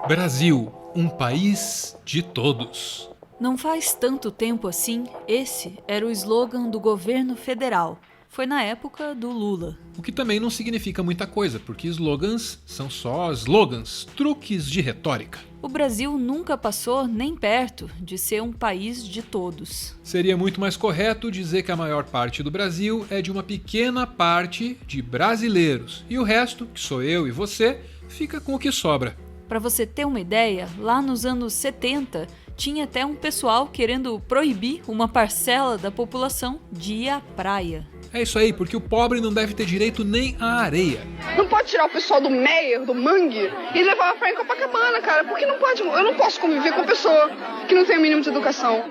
Brasil, um país de todos. Não faz tanto tempo assim, esse era o slogan do governo federal. Foi na época do Lula. O que também não significa muita coisa, porque slogans são só slogans, truques de retórica. O Brasil nunca passou nem perto de ser um país de todos. Seria muito mais correto dizer que a maior parte do Brasil é de uma pequena parte de brasileiros, e o resto, que sou eu e você, fica com o que sobra. Para você ter uma ideia, lá nos anos 70, tinha até um pessoal querendo proibir uma parcela da população de ir à praia. É isso aí, porque o pobre não deve ter direito nem à areia. Não pode tirar o pessoal do Meier, do Mangue, e levar a praia em Copacabana, cara, porque não pode, eu não posso conviver com pessoa que não tem o mínimo de educação.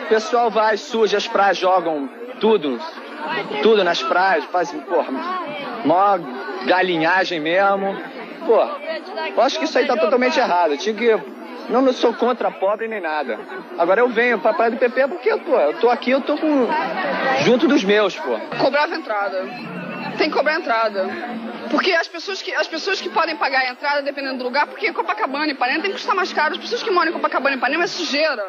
O pessoal vai, suja as praias, jogam tudo nas praias, fazem, mó galinhagem mesmo. Eu acho que isso aí tá totalmente errado. Não sou contra pobre nem nada. Agora eu venho pra praia do PP porque eu tô aqui, junto dos meus, Cobrava entrada. Tem que cobrar entrada. Porque as pessoas que podem pagar a entrada, dependendo do lugar, porque Copacabana e Ipanema tem que custar mais caro. As pessoas que moram em Copacabana e Ipanema é sujeira.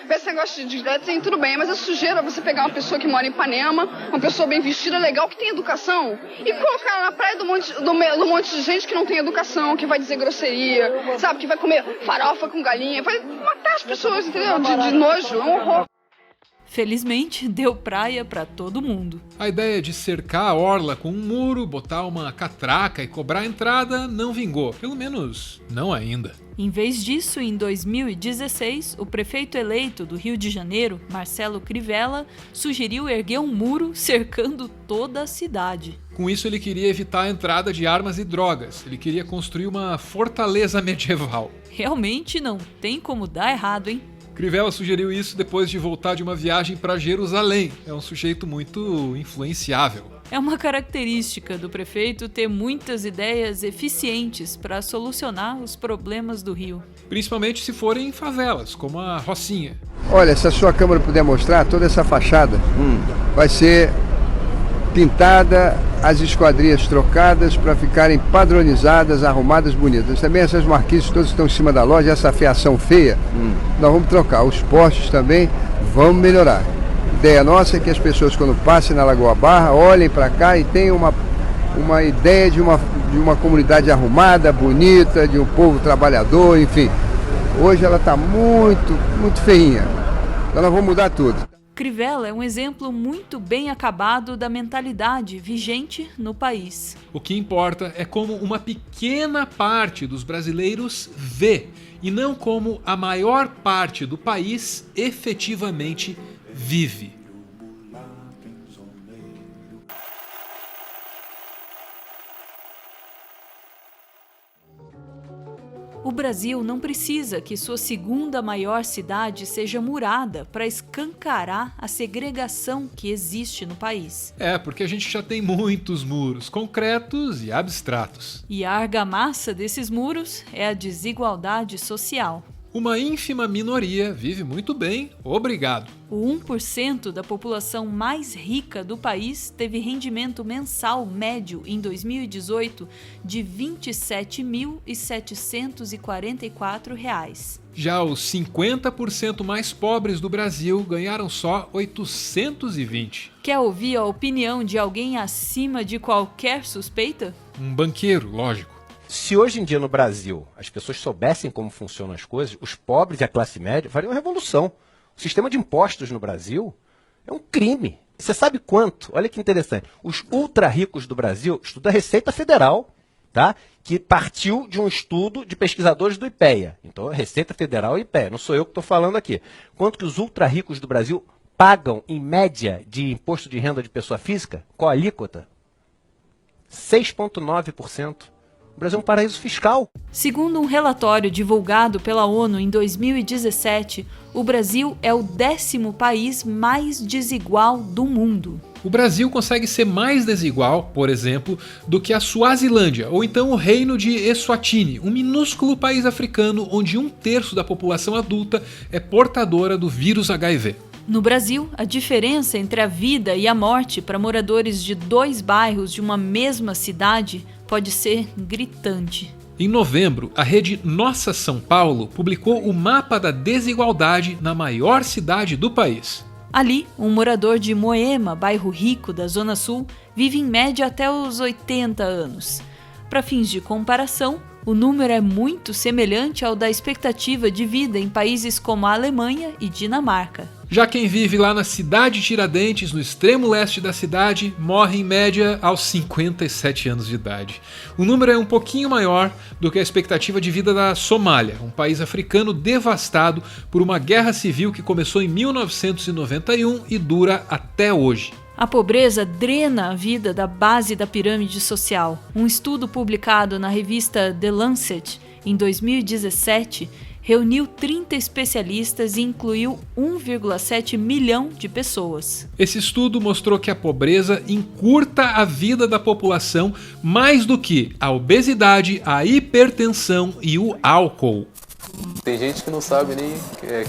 Esse negócio de tem tudo bem, mas é sujeira você pegar uma pessoa que mora em Ipanema, uma pessoa bem vestida, legal, que tem educação, e colocar ela na praia do monte de gente que não tem educação, que vai dizer grosseria, sabe, que vai comer farofa com galinha, vai matar as pessoas, entendeu? De nojo, é um horror. Felizmente, deu praia para todo mundo. A ideia de cercar a orla com um muro, botar uma catraca e cobrar a entrada não vingou, pelo menos não ainda. Em vez disso, em 2016, o prefeito eleito do Rio de Janeiro, Marcelo Crivella, sugeriu erguer um muro cercando toda a cidade. Com isso, ele queria evitar a entrada de armas e drogas. Ele queria construir uma fortaleza medieval. Realmente não tem como dar errado, hein? Crivella sugeriu isso depois de voltar de uma viagem para Jerusalém. É um sujeito muito influenciável. É uma característica do prefeito ter muitas ideias eficientes para solucionar os problemas do Rio. Principalmente se forem favelas, como a Rocinha. Olha, se a sua câmera puder mostrar, toda essa fachada vai ser pintada, as esquadrias trocadas para ficarem padronizadas, arrumadas, bonitas. Também essas marquises todas estão em cima da loja, essa fiação feia, nós vamos trocar. Os postes também vamos melhorar. A ideia nossa é que as pessoas, quando passem na Lagoa Barra, olhem para cá e tenham uma ideia de uma comunidade arrumada, bonita, de um povo trabalhador, enfim. Hoje ela está muito feinha, então nós vamos mudar tudo. Crivella é um exemplo muito bem acabado da mentalidade vigente no país. O que importa é como uma pequena parte dos brasileiros vê, e não como a maior parte do país efetivamente vive. O Brasil não precisa que sua segunda maior cidade seja murada para escancarar a segregação que existe no país. Porque a gente já tem muitos muros, concretos e abstratos. E a argamassa desses muros é a desigualdade social. Uma ínfima minoria vive muito bem, obrigado. O 1% da população mais rica do país teve rendimento mensal médio em 2018 de R$ 27.744. Já os 50% mais pobres do Brasil ganharam só 820. Quer ouvir a opinião de alguém acima de qualquer suspeita? Um banqueiro, lógico. Se hoje em dia no Brasil as pessoas soubessem como funcionam as coisas, os pobres e a classe média fariam uma revolução. O sistema de impostos no Brasil é um crime. Você sabe quanto? Olha que interessante. Os ultra ricos do Brasil estudam a Receita Federal, tá? Que partiu de um estudo de pesquisadores do IPEA. Então, Receita Federal e IPEA. Não sou eu que estou falando aqui. Quanto que os ultra ricos do Brasil pagam, em média, de imposto de renda de pessoa física? Qual a alíquota? 6,9%. O Brasil é um paraíso fiscal. Segundo um relatório divulgado pela ONU em 2017, o Brasil é o 10º país mais desigual do mundo. O Brasil consegue ser mais desigual, por exemplo, do que a Suazilândia, ou então o Reino de Eswatini, um minúsculo país africano onde 1/3 da população adulta é portadora do vírus HIV. No Brasil, a diferença entre a vida e a morte para moradores de 2 bairros de uma mesma cidade pode ser gritante. Em novembro, a rede Nossa São Paulo publicou o mapa da desigualdade na maior cidade do país. Ali, um morador de Moema, bairro rico da Zona Sul, vive em média até os 80 anos. Para fins de comparação, o número é muito semelhante ao da expectativa de vida em países como a Alemanha e Dinamarca. Já quem vive lá na cidade de Tiradentes, no extremo leste da cidade, morre em média aos 57 anos de idade. O número é um pouquinho maior do que a expectativa de vida da Somália, um país africano devastado por uma guerra civil que começou em 1991 e dura até hoje. A pobreza drena a vida da base da pirâmide social. Um estudo publicado na revista The Lancet em 2017 reuniu 30 especialistas e incluiu 1,7 milhão de pessoas. Esse estudo mostrou que a pobreza encurta a vida da população mais do que a obesidade, a hipertensão e o álcool. Tem gente que não sabe nem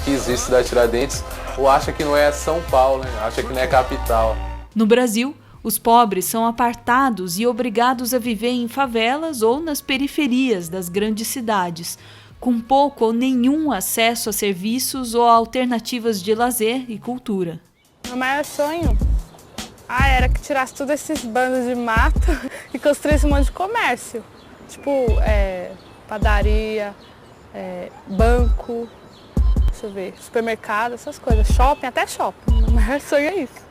que existe cidade de Tiradentes ou acha que não é São Paulo, né? Acha que não é capital. No Brasil, os pobres são apartados e obrigados a viver em favelas ou nas periferias das grandes cidades, com pouco ou nenhum acesso a serviços ou alternativas de lazer e cultura. Meu maior sonho era que tirasse todos esses bandos de mato e construísse um monte de comércio. Tipo, padaria, banco, deixa eu ver, supermercado, essas coisas, shopping, até shopping. Meu maior sonho é isso.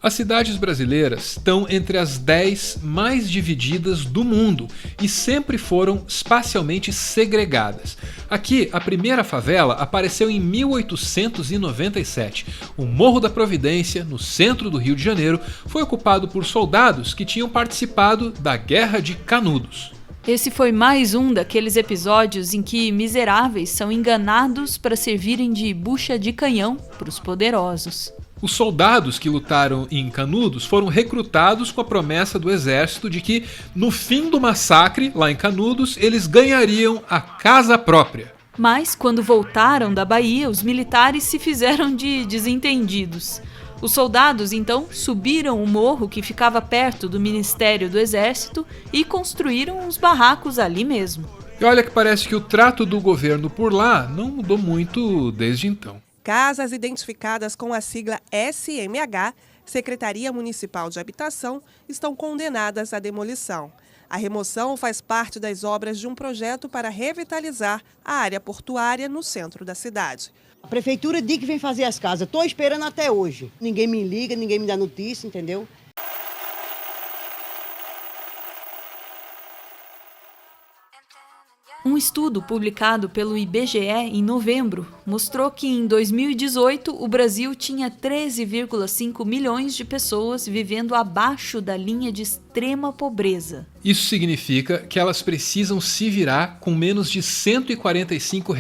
As cidades brasileiras estão entre as 10 mais divididas do mundo e sempre foram espacialmente segregadas. Aqui, a primeira favela apareceu em 1897. O Morro da Providência, no centro do Rio de Janeiro, foi ocupado por soldados que tinham participado da Guerra de Canudos. Esse foi mais um daqueles episódios em que miseráveis são enganados para servirem de bucha de canhão para os poderosos. Os soldados que lutaram em Canudos foram recrutados com a promessa do exército de que, no fim do massacre, lá em Canudos, eles ganhariam a casa própria. Mas, quando voltaram da Bahia, os militares se fizeram de desentendidos. Os soldados, então, subiram o morro que ficava perto do Ministério do Exército e construíram uns barracos ali mesmo. E olha que parece que o trato do governo por lá não mudou muito desde então. Casas identificadas com a sigla SMH, Secretaria Municipal de Habitação, estão condenadas à demolição. A remoção faz parte das obras de um projeto para revitalizar a área portuária no centro da cidade. A prefeitura diz que vem fazer as casas. Estou esperando até hoje. Ninguém me liga, ninguém me dá notícia, entendeu? Um estudo publicado pelo IBGE em novembro mostrou que em 2018 o Brasil tinha 13,5 milhões de pessoas vivendo abaixo da linha de extrema pobreza. Isso significa que elas precisam se virar com menos de R$ 145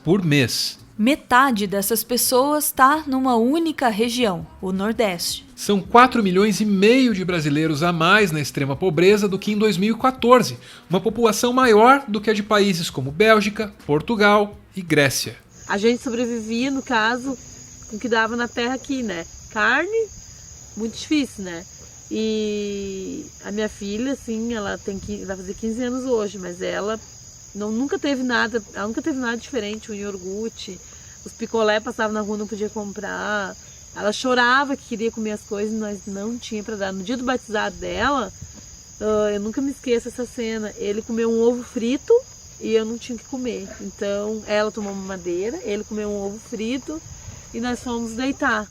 por mês. Metade dessas pessoas está numa única região, o Nordeste. São 4,5 milhões de brasileiros a mais na extrema pobreza do que em 2014, uma população maior do que a de países como Bélgica, Portugal e Grécia. A gente sobrevivia, no caso, com o que dava na terra aqui, né? Carne, muito difícil, né? E a minha filha, assim, ela vai fazer 15 anos hoje, mas ela nunca teve nada diferente, um iogurte, os picolé passavam na rua, não podia comprar. Ela chorava que queria comer as coisas e nós não tinha para dar. No dia do batizado dela, eu nunca me esqueço essa cena. Ele comeu um ovo frito e eu não tinha que comer. Então, ela tomou uma madeira, ele comeu um ovo frito e nós fomos deitar.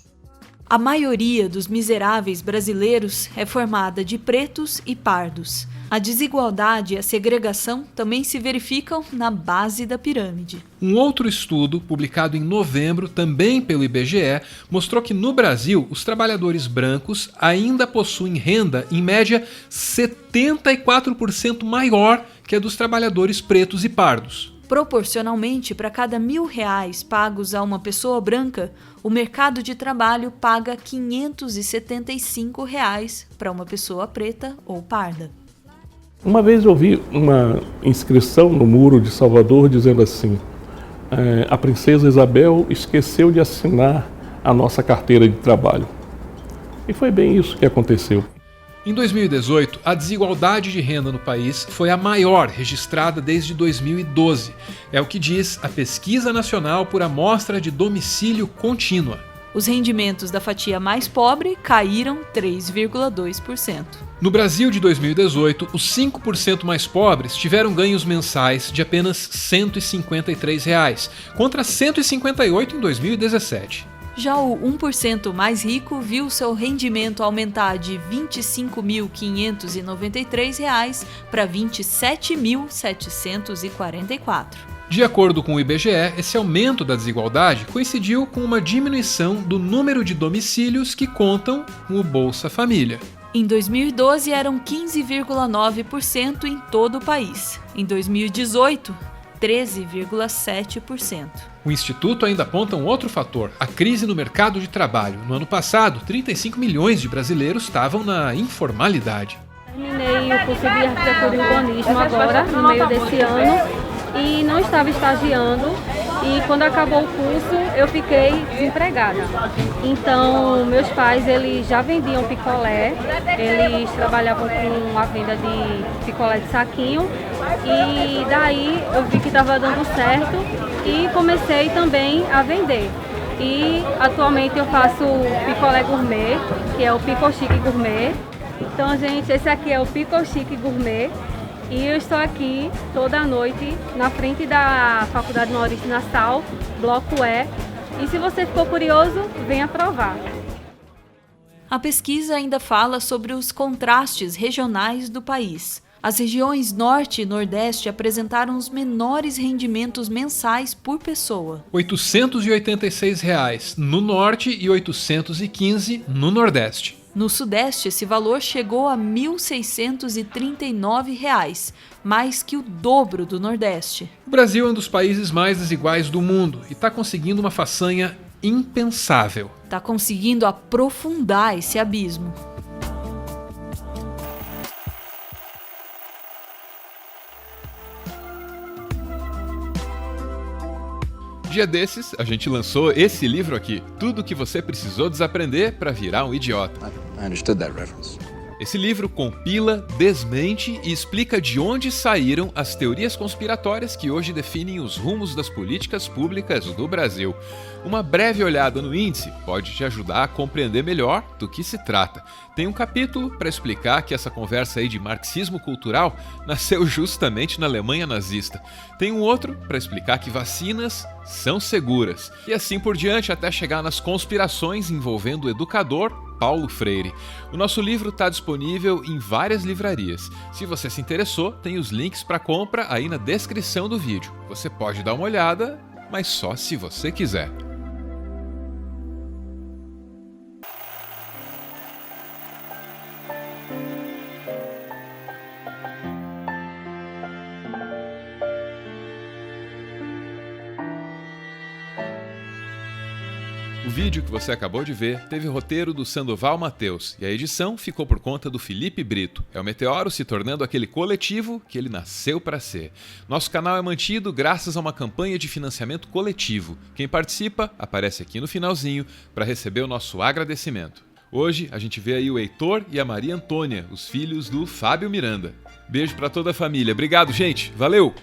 A maioria dos miseráveis brasileiros é formada de pretos e pardos. A desigualdade e a segregação também se verificam na base da pirâmide. Um outro estudo, publicado em novembro, também pelo IBGE, mostrou que no Brasil os trabalhadores brancos ainda possuem renda, em média, 74% maior que a dos trabalhadores pretos e pardos. Proporcionalmente, para cada R$1.000 pagos a uma pessoa branca, o mercado de trabalho paga R$ 575 para uma pessoa preta ou parda. Uma vez eu vi uma inscrição no muro de Salvador dizendo assim: a princesa Isabel esqueceu de assinar a nossa carteira de trabalho. E foi bem isso que aconteceu. Em 2018, a desigualdade de renda no país foi a maior registrada desde 2012. É o que diz a Pesquisa Nacional por Amostra de Domicílio Contínua. Os rendimentos da fatia mais pobre caíram 3,2%. No Brasil de 2018, os 5% mais pobres tiveram ganhos mensais de apenas R$ 153, contra R$ 158 em 2017. Já o 1% mais rico viu seu rendimento aumentar de R$ 25.593 para R$ 27.744. De acordo com o IBGE, esse aumento da desigualdade coincidiu com uma diminuição do número de domicílios que contam com o Bolsa Família. Em 2012 eram 15,9% em todo o país. Em 2018, 13,7%. O Instituto ainda aponta um outro fator, a crise no mercado de trabalho. No ano passado, 35 milhões de brasileiros estavam na informalidade. Terminei o curso de arquitetura e urbanismo agora, no meio desse ano, e não estava estagiando. E quando acabou o curso, eu fiquei desempregada. Então, meus pais, eles já vendiam picolé, eles trabalhavam com a venda de picolé de saquinho. E daí eu vi que estava dando certo e comecei também a vender. E atualmente eu faço picolé gourmet, que é o Pico Chique Gourmet. Então, gente, esse aqui é o Pico Chique Gourmet. E eu estou aqui toda noite na frente da Faculdade Maurício Nassau, Bloco E. E se você ficou curioso, venha provar. A pesquisa ainda fala sobre os contrastes regionais do país. As regiões Norte e Nordeste apresentaram os menores rendimentos mensais por pessoa. R$ 886 no Norte e R$ 815 no Nordeste. No Sudeste, esse valor chegou a R$ 1.639, mais que o dobro do Nordeste. O Brasil é um dos países mais desiguais do mundo e está conseguindo uma façanha impensável. Está conseguindo aprofundar esse abismo. Dia desses, a gente lançou esse livro aqui, Tudo o que você precisou desaprender para virar um idiota. I understood that reference. Esse livro compila, desmente e explica de onde saíram as teorias conspiratórias que hoje definem os rumos das políticas públicas do Brasil. Uma breve olhada no índice pode te ajudar a compreender melhor do que se trata. Tem um capítulo para explicar que essa conversa aí de marxismo cultural nasceu justamente na Alemanha nazista. Tem um outro para explicar que vacinas são seguras. E assim por diante até chegar nas conspirações envolvendo o educador Paulo Freire. O nosso livro está disponível em várias livrarias. Se você se interessou, tem os links para compra aí na descrição do vídeo. Você pode dar uma olhada, mas só se você quiser. O vídeo que você acabou de ver teve o roteiro do Sandoval Mateus e a edição ficou por conta do Felipe Brito. É o Meteoro se tornando aquele coletivo que ele nasceu para ser. Nosso canal é mantido graças a uma campanha de financiamento coletivo. Quem participa aparece aqui no finalzinho para receber o nosso agradecimento. Hoje a gente vê aí o Heitor e a Maria Antônia, os filhos do Fábio Miranda. Beijo para toda a família. Obrigado, gente. Valeu!